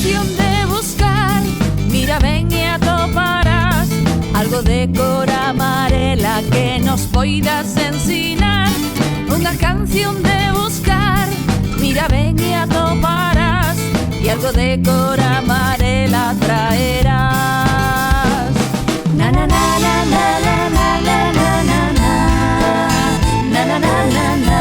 canción de buscar, mira, ven e atoparás algo de cor amarela que nos poidas ensinar. Unha canción de buscar, mira, ven e atoparás e algo de cor amarela traerás. Na na na na na na na na na na na na na na na.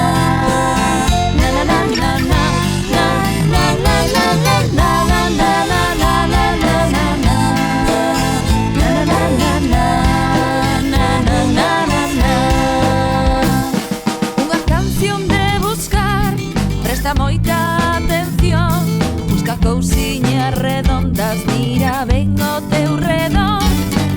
Moita atención, busca cousiñas redondas, mira, ven ao teu redor.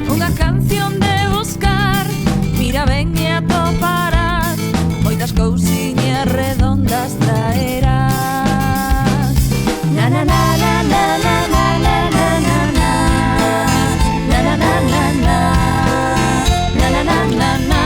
Unha canción de buscar, mira, ven e atoparás, moitas cousiñas redondas traerás. Na na na na na na na na na na na na na na na na na na na na.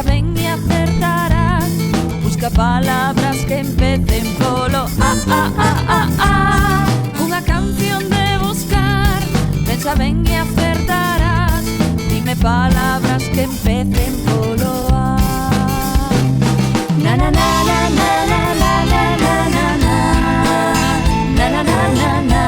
Ven e acertarás, busca palabras que empecen polo a. Unha canción de buscar, pensa ben e acertarás, dime palabras que empecen polo a. Na na na na na na na na na na na na na na na.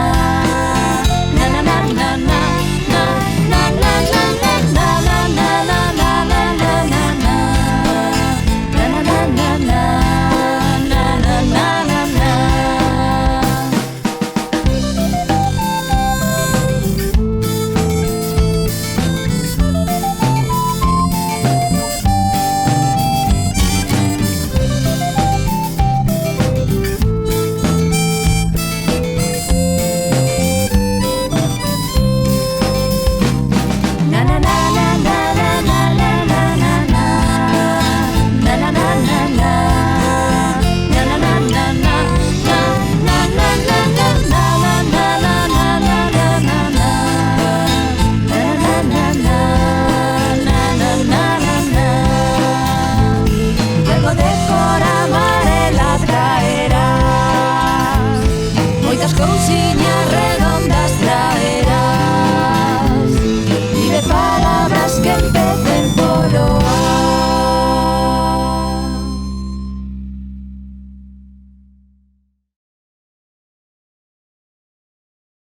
Cousiñas